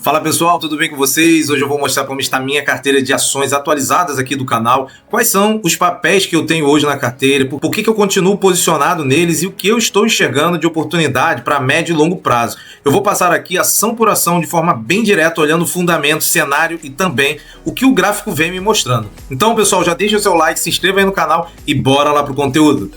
Fala pessoal, tudo bem com vocês? Hoje eu vou mostrar como está a minha carteira de ações atualizadas aqui do canal. Quais são os papéis que eu tenho hoje na carteira, por que eu continuo posicionado neles e o que eu estou enxergando de oportunidade para médio e longo prazo. Eu vou passar aqui ação por ação de forma bem direta, olhando o fundamento, cenário e também o que o gráfico vem me mostrando. Então pessoal, já deixa o seu like, se inscreva aí no canal e bora lá pro conteúdo.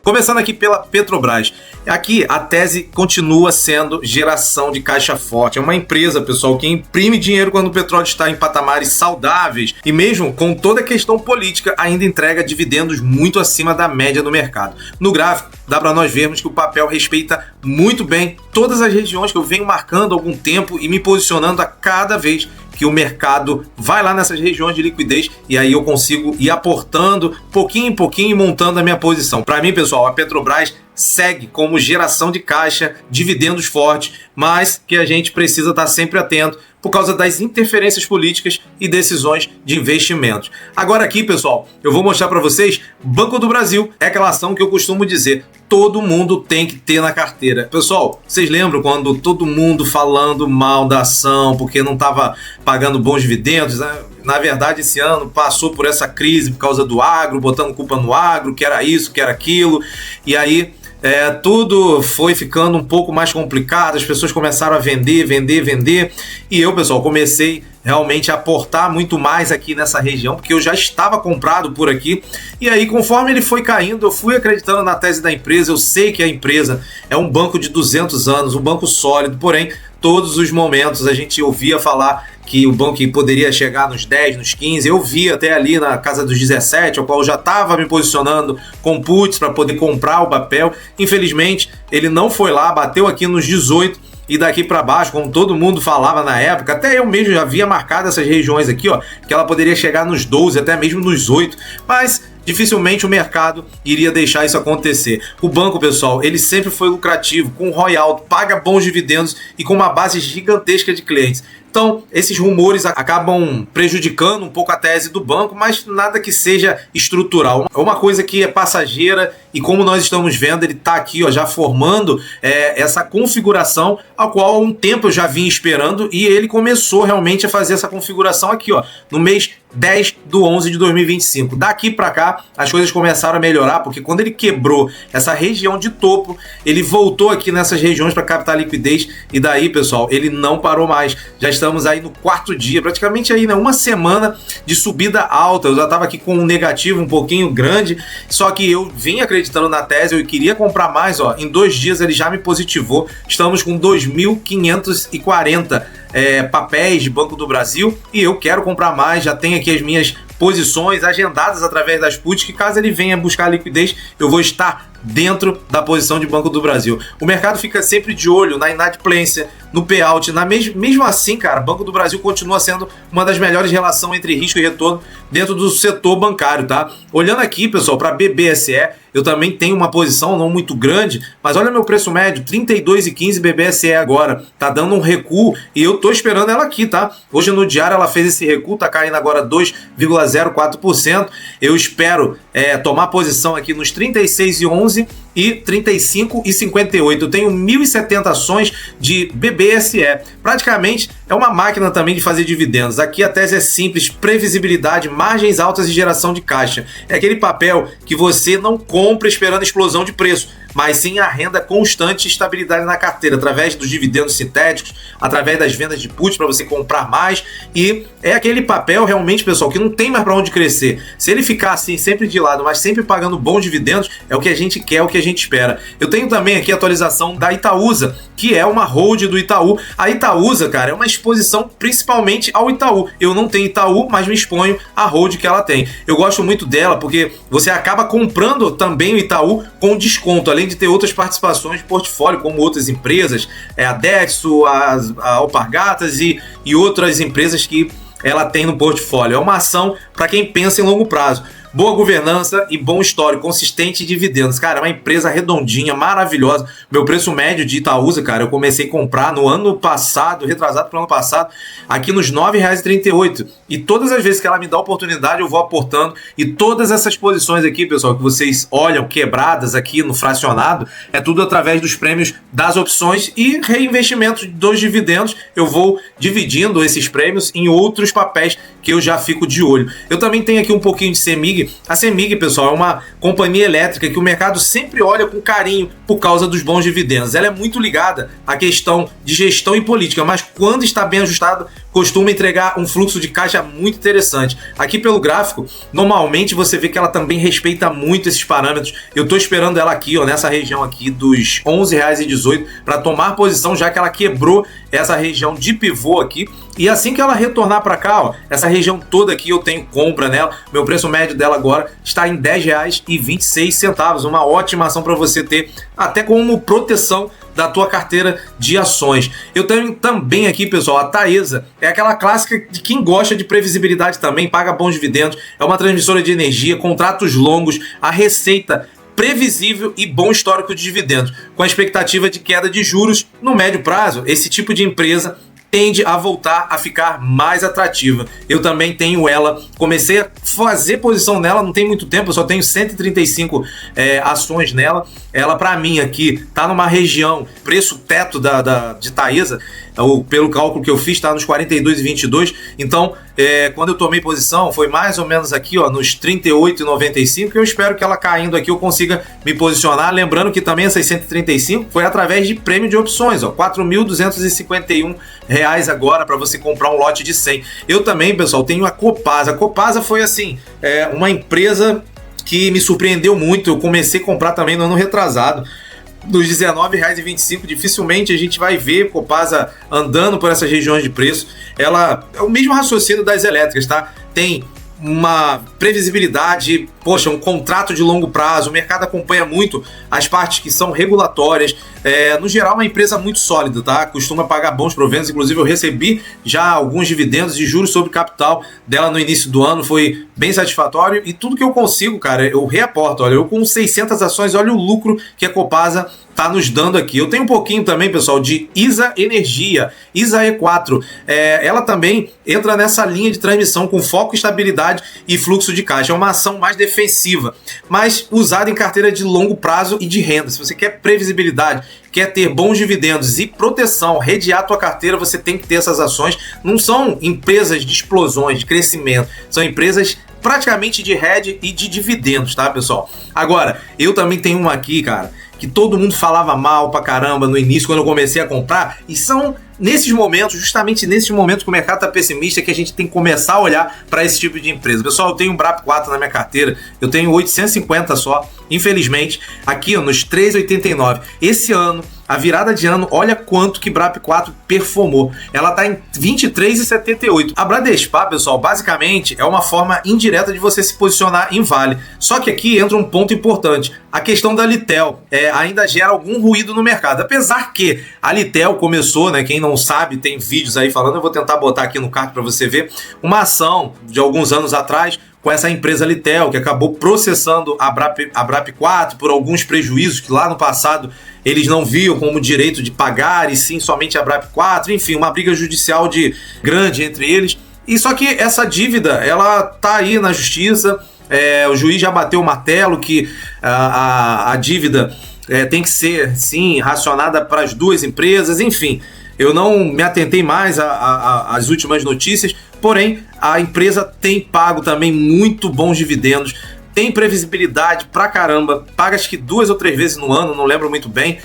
Começando aqui pela Petrobras. Aqui a tese continua sendo geração de caixa forte. É uma empresa, pessoal, que imprime dinheiro quando o petróleo está em patamares saudáveis e mesmo com toda a questão política ainda entrega dividendos muito acima da média do mercado. No gráfico dá para nós vermos que o papel respeita muito bem todas as regiões que eu venho marcando há algum tempo e me posicionando a cada vez que o mercado vai lá nessas regiões de liquidez e aí eu consigo ir aportando pouquinho em pouquinho e montando a minha posição. Para mim, pessoal, a Petrobras segue como geração de caixa, dividendos fortes, mas que a gente precisa estar sempre atento por causa das interferências políticas e decisões de investimentos. Agora aqui, pessoal, eu vou mostrar para vocês Banco do Brasil. É aquela ação que eu costumo dizer, todo mundo tem que ter na carteira. Pessoal, vocês lembram quando todo mundo falando mal da ação porque não estava pagando bons dividendos, né? Na verdade, esse ano passou por essa crise por causa do agro, botando culpa no agro, que era isso, que era aquilo, e aí tudo foi ficando um pouco mais complicado, as pessoas começaram a vender, e eu, pessoal, comecei realmente a aportar muito mais aqui nessa região, porque eu já estava comprado por aqui, e aí conforme ele foi caindo, eu fui acreditando na tese da empresa. Eu sei que a empresa é um banco de 200 anos, um banco sólido, porém, todos os momentos a gente ouvia falar que o banco poderia chegar nos 10, nos 15, eu vi até ali na casa dos 17, ao qual eu já estava me posicionando com puts para poder comprar o papel. Infelizmente, ele não foi lá, bateu aqui nos 18, e daqui para baixo, como todo mundo falava na época, até eu mesmo já havia marcado essas regiões aqui, ó, que ela poderia chegar nos 12, até mesmo nos 8, mas dificilmente o mercado iria deixar isso acontecer. O banco, pessoal, ele sempre foi lucrativo, com ROI alto, paga bons dividendos e com uma base gigantesca de clientes. Então, esses rumores acabam prejudicando um pouco a tese do banco, mas nada que seja estrutural. É uma coisa que é passageira e, como nós estamos vendo, ele está aqui, ó, já formando essa configuração, a qual há um tempo eu já vim esperando, e ele começou realmente a fazer essa configuração aqui, ó, no mês 10/11 de 2025. Daqui para cá, as coisas começaram a melhorar, porque quando ele quebrou essa região de topo, ele voltou aqui nessas regiões para captar liquidez, e daí, pessoal, ele não parou mais. Já estamos aí no quarto dia, praticamente aí, né, uma semana de subida alta. Eu já estava aqui com um negativo um pouquinho grande, só que eu vim acreditando na tese, eu queria comprar mais, ó. Em 2 dias ele já me positivou. Estamos com 2.540 papéis de Banco do Brasil e eu quero comprar mais. Já tenho aqui as minhas posições agendadas através das puts, que caso ele venha buscar liquidez, eu vou estar dentro da posição de Banco do Brasil. O mercado fica sempre de olho na inadimplência, no payout, mesmo assim, cara, Banco do Brasil continua sendo uma das melhores relações entre risco e retorno dentro do setor bancário, tá? Olhando aqui, pessoal, para BBSE, eu também tenho uma posição não muito grande, mas olha meu preço médio, 32,15 BBSE agora, tá dando um recuo e eu tô esperando ela aqui, tá? Hoje no diário ela fez esse recuo, tá caindo agora 2,04%. Eu espero tomar posição aqui nos 36,11 e 35,58. Eu tenho 1.070 ações de BBSE. Praticamente é uma máquina também de fazer dividendos. Aqui a tese é simples: previsibilidade, margens altas e geração de caixa. É aquele papel que você não compra esperando explosão de preço, mas sim a renda constante e estabilidade na carteira, através dos dividendos sintéticos, através das vendas de puts para você comprar mais. E é aquele papel realmente, pessoal, que não tem mais para onde crescer. Se ele ficar assim, sempre de lado, mas sempre pagando bons dividendos, é o que a gente quer, é o que a gente espera. Eu tenho também aqui a atualização da Itaúsa, que é uma hold do Itaú. A Itaúsa, cara, é uma exposição principalmente ao Itaú. Eu não tenho Itaú, mas me exponho à hold que ela tem. Eu gosto muito dela porque você acaba comprando também o Itaú com desconto, além de ter outras participações de portfólio, como outras empresas, a Dexo, a Alpargatas e outras empresas que ela tem no portfólio. É uma ação para quem pensa em longo prazo. boa governança e bom histórico, consistente em dividendos. Cara, é uma empresa redondinha, maravilhosa. Meu preço médio de Itaúsa, cara, eu comecei a comprar no ano passado, retrasado pro ano passado, aqui nos R$ 9,38. E todas as vezes que ela me dá oportunidade, eu vou aportando. E todas essas posições aqui, pessoal, que vocês olham quebradas aqui no fracionado, é tudo através dos prêmios das opções e reinvestimento dos dividendos. Eu vou dividindo esses prêmios em outros papéis que eu já fico de olho. Eu também tenho aqui um pouquinho de CEMIG. A CEMIG, pessoal, é uma companhia elétrica que o mercado sempre olha com carinho por causa dos bons dividendos. Ela é muito ligada à questão de gestão e política, mas quando está bem ajustado, costuma entregar um fluxo de caixa muito interessante. Aqui pelo gráfico, normalmente você vê que ela também respeita muito esses parâmetros. Eu estou esperando ela aqui, ó, nessa região aqui dos R$ 11,18 para tomar posição, já que ela quebrou essa região de pivô aqui. E assim que ela retornar para cá, ó, essa região toda aqui eu tenho compra nela. Meu preço médio dela agora está em R$ 10,26. Uma ótima ação para você ter até como proteção da tua carteira de ações. Eu tenho também aqui, pessoal, a Taesa. É aquela clássica de quem gosta de previsibilidade também, paga bons dividendos, é uma transmissora de energia, contratos longos, a receita previsível e bom histórico de dividendos, com a expectativa de queda de juros no médio prazo. Esse tipo de empresa tende a voltar a ficar mais atrativa. Eu também tenho ela, comecei a fazer posição nela, não tem muito tempo, eu só tenho 135 ações nela. Ela, para mim, aqui, tá numa região, preço teto de Taesa, pelo cálculo que eu fiz, tá nos 42,22. Então, quando eu tomei posição, foi mais ou menos aqui, ó, nos 38,95. Eu espero que ela caindo aqui eu consiga me posicionar. Lembrando que também essas 135 foi através de prêmio de opções, ó, R$ 4.251 agora para você comprar um lote de 100. Eu também, pessoal, tenho a Copasa. A Copasa foi assim, uma empresa que me surpreendeu muito. Eu comecei a comprar também no ano retrasado, dos R$ 19,25, dificilmente a gente vai ver Copasa andando por essas regiões de preço. Ela é o mesmo raciocínio das elétricas, tá? Tem uma previsibilidade, poxa, um contrato de longo prazo, o mercado acompanha muito as partes que são regulatórias. No geral, uma empresa muito sólida, tá? Costuma pagar bons proventos, inclusive eu recebi já alguns dividendos de juros sobre capital dela no início do ano, foi bem satisfatório, e tudo que eu consigo, cara, eu reaporto. Olha, eu com 600 ações, olha o lucro que a Copasa tá nos dando aqui. Eu tenho um pouquinho também, pessoal, de ISA Energia, ISA E4. Ela também entra nessa linha de transmissão com foco, estabilidade e fluxo de caixa. É uma ação mais defensiva, mas usada em carteira de longo prazo e de renda. Se você quer previsibilidade, quer ter bons dividendos e proteção, redear a tua carteira, você tem que ter essas ações. Não são empresas de explosões, de crescimento, são empresas praticamente de hedge e de dividendos, tá, pessoal? Agora, eu também tenho uma aqui, cara, que todo mundo falava mal pra caramba no início, quando eu comecei a comprar, e são nesses momentos, justamente nesses momentos que o mercado tá pessimista, que a gente tem que começar a olhar para esse tipo de empresa. Pessoal, eu tenho um BRAP4 na minha carteira, eu tenho 850 só, infelizmente, aqui ó, nos 3,89. Esse ano, a virada de ano, olha quanto que BRAP4 performou. Ela tá em 23,78. A Bradespar, pessoal, basicamente é uma forma indireta de você se posicionar em Vale. Só que aqui entra um ponto importante. A questão da Litel ainda gera algum ruído no mercado. Apesar que a Litel começou, né, quem não sabe, tem vídeos aí falando, eu vou tentar botar aqui no card para você ver, uma ação de alguns anos atrás com essa empresa Litel, que acabou processando a BRAP4 por alguns prejuízos que lá no passado eles não viam como direito de pagar, e sim somente a BRAP4, enfim, uma briga judicial grande entre eles. E só que essa dívida, ela tá aí na justiça, o juiz já bateu o martelo que a dívida tem que ser, sim, racionada para as duas empresas, enfim. Eu não me atentei mais às últimas notícias, porém, a empresa tem pago também muito bons dividendos, tem previsibilidade pra caramba, paga acho que 2 ou 3 vezes no ano, não lembro muito bem.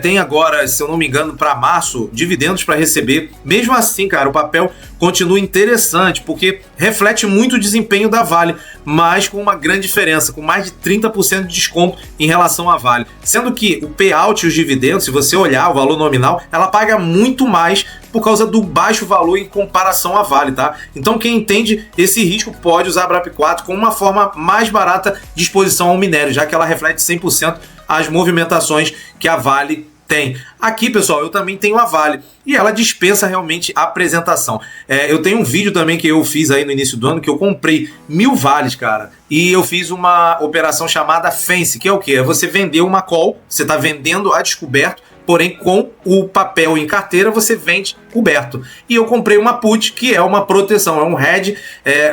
Tem agora, se eu não me engano, para março, dividendos para receber. Mesmo assim, cara, o papel continua interessante, porque reflete muito o desempenho da Vale, mas com uma grande diferença, com mais de 30% de desconto em relação à Vale. Sendo que o payout e os dividendos, se você olhar o valor nominal, ela paga muito mais por causa do baixo valor em comparação à Vale, tá? Então quem entende esse risco pode usar a BRAP4 como uma forma mais barata de exposição ao minério, já que ela reflete 100% as movimentações que a Vale Tem. Aqui, pessoal, eu também tenho a Vale. E ela dispensa realmente a apresentação. Eu tenho um vídeo também que eu fiz aí no início do ano, que eu comprei 1000 vales, cara. E eu fiz uma operação chamada Fence, que é o quê? É você vender uma call, você está vendendo a descoberto, porém com o papel em carteira você vende coberto. E eu comprei uma put, que é uma proteção, é um hedge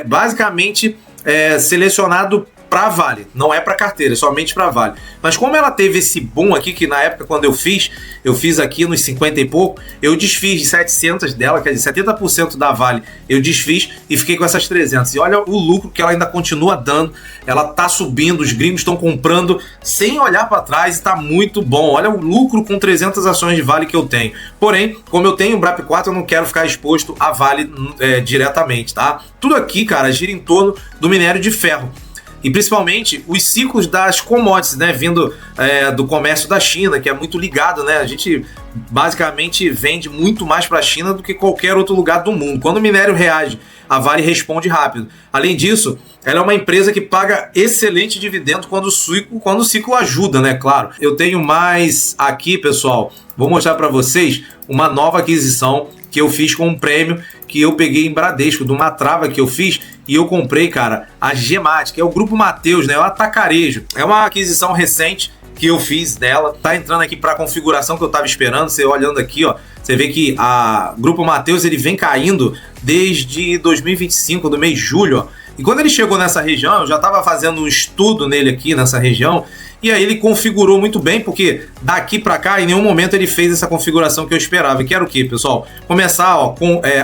basicamente selecionado para Vale, não é para carteira, é somente para Vale. Mas como ela teve esse boom aqui, que na época quando eu fiz aqui nos 50 e pouco, eu desfiz de 700 dela, quer dizer, 70% da Vale eu desfiz e fiquei com essas 300. E olha o lucro que ela ainda continua dando, ela tá subindo, os gringos estão comprando sem olhar para trás e tá muito bom. Olha o lucro com 300 ações de Vale que eu tenho. Porém, como eu tenho o BRAP4, eu não quero ficar exposto a Vale diretamente, tá? Tudo aqui, cara, gira em torno do minério de ferro. E principalmente os ciclos das commodities, né, vindo do comércio da China, que é muito ligado, né? A gente basicamente vende muito mais para a China do que qualquer outro lugar do mundo. Quando o minério reage, a Vale responde rápido. Além disso, ela é uma empresa que paga excelente dividendo quando o ciclo ajuda, né? Claro. Eu tenho mais aqui, pessoal. Vou mostrar para vocês uma nova aquisição que eu fiz com um prêmio que eu peguei em Bradesco, de uma trava que eu fiz, e eu comprei, cara, a Gemat, que é o Grupo Mateus, né? O atacarejo. É uma aquisição recente que eu fiz dela. Tá entrando aqui para a configuração que eu tava esperando. Você olhando aqui, ó, você vê que a Grupo Mateus ele vem caindo desde 2025, do mês de julho, ó. E quando ele chegou nessa região, eu já estava fazendo um estudo nele aqui nessa região, e aí ele configurou muito bem, porque daqui para cá, em nenhum momento ele fez essa configuração que eu esperava. Que era o quê, pessoal? Começar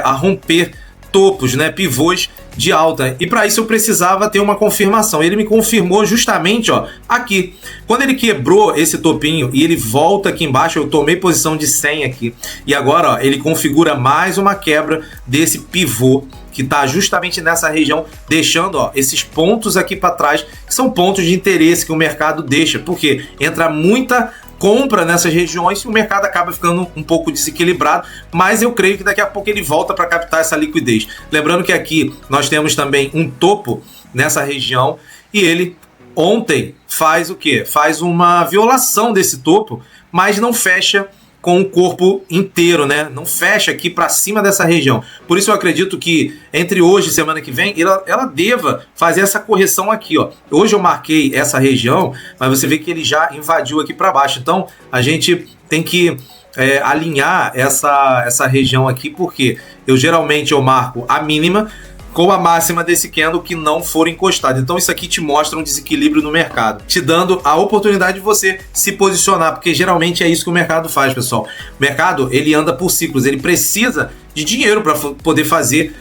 a romper topos, né, pivôs de alta. E para isso eu precisava ter uma confirmação. Ele me confirmou justamente, ó, aqui. Quando ele quebrou esse topinho e ele volta aqui embaixo, eu tomei posição de 100 aqui. E agora, ó, ele configura mais uma quebra desse pivô que está justamente nessa região, deixando, ó, esses pontos aqui para trás, que são pontos de interesse que o mercado deixa, porque entra muita compra nessas regiões e o mercado acaba ficando um pouco desequilibrado, mas eu creio que daqui a pouco ele volta para captar essa liquidez. Lembrando que aqui nós temos também um topo nessa região e ele ontem faz o quê? Faz uma violação desse topo, mas não fecha com o corpo inteiro, né? Não fecha aqui para cima dessa região. Por isso eu acredito que entre hoje e semana que vem ela deva fazer essa correção aqui, ó. Hoje eu marquei essa região, mas você vê que ele já invadiu aqui para baixo. Então a gente tem que alinhar essa região aqui, porque eu geralmente marco a mínima com a máxima desse candle que não for encostado. Então isso aqui te mostra um desequilíbrio no mercado, te dando a oportunidade de você se posicionar, porque geralmente é isso que o mercado faz, pessoal. O mercado, ele anda por ciclos, ele precisa de dinheiro para poder fazer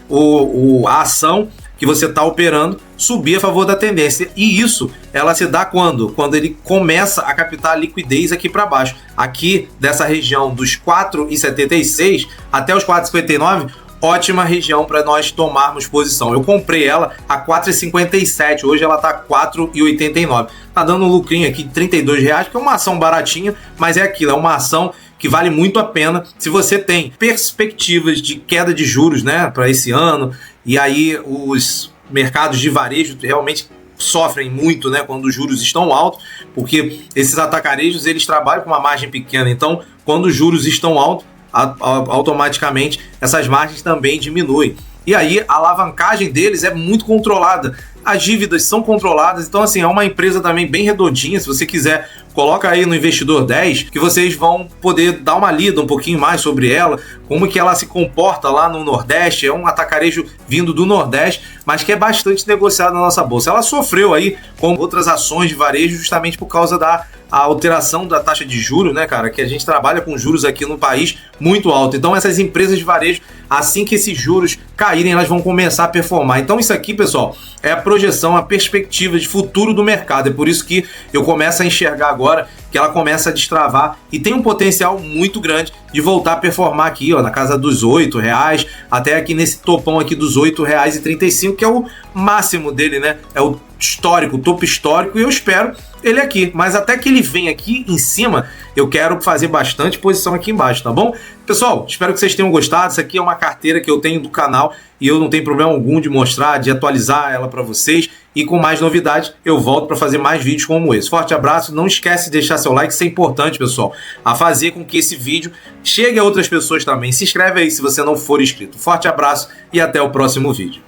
a ação que você está operando subir a favor da tendência. E isso, ela se dá quando? Quando ele começa a captar liquidez aqui para baixo. Aqui, dessa região dos 4,76 até os 4,59, ótima região para nós tomarmos posição. Eu comprei ela a 4,57, hoje ela está 4,89. Tá dando um lucrinho aqui de R$32, que é uma ação baratinha, mas é aquilo, é uma ação que vale muito a pena se você tem perspectivas de queda de juros, né, para esse ano, e aí os mercados de varejo realmente sofrem muito, né, quando os juros estão altos, porque esses atacarejos eles trabalham com uma margem pequena, então quando os juros estão altos, automaticamente essas margens também diminuem. E aí a alavancagem deles é muito controlada, as dívidas são controladas, então assim, é uma empresa também bem redondinha. Se você quiser, coloca aí no Investidor 10, que vocês vão poder dar uma lida um pouquinho mais sobre ela, como que ela se comporta lá no Nordeste. É um atacarejo vindo do Nordeste, mas que é bastante negociado na nossa bolsa. Ela sofreu aí com outras ações de varejo justamente por causa da alteração da taxa de juros, né, cara, que a gente trabalha com juros aqui no país muito alto. Então essas empresas de varejo, assim que esses juros caírem, elas vão começar a performar. Então isso aqui, pessoal, é a projeção, a perspectiva de futuro do mercado. É por isso que eu começo a enxergar agora que ela começa a destravar e tem um potencial muito grande de voltar a performar aqui, ó, na casa dos R$8, até aqui nesse topão aqui dos R$8,35, que é o máximo dele, né? É o histórico, topo histórico, e eu espero ele aqui. Mas até que ele venha aqui em cima, eu quero fazer bastante posição aqui embaixo, tá bom? Pessoal, espero que vocês tenham gostado. Isso aqui é uma carteira que eu tenho do canal e eu não tenho problema algum de mostrar, de atualizar ela para vocês. E com mais novidades, eu volto para fazer mais vídeos como esse. Forte abraço, não esquece de deixar seu like, isso é importante, pessoal, a fazer com que esse vídeo chegue a outras pessoas também. Se inscreve aí se você não for inscrito. Forte abraço e até o próximo vídeo.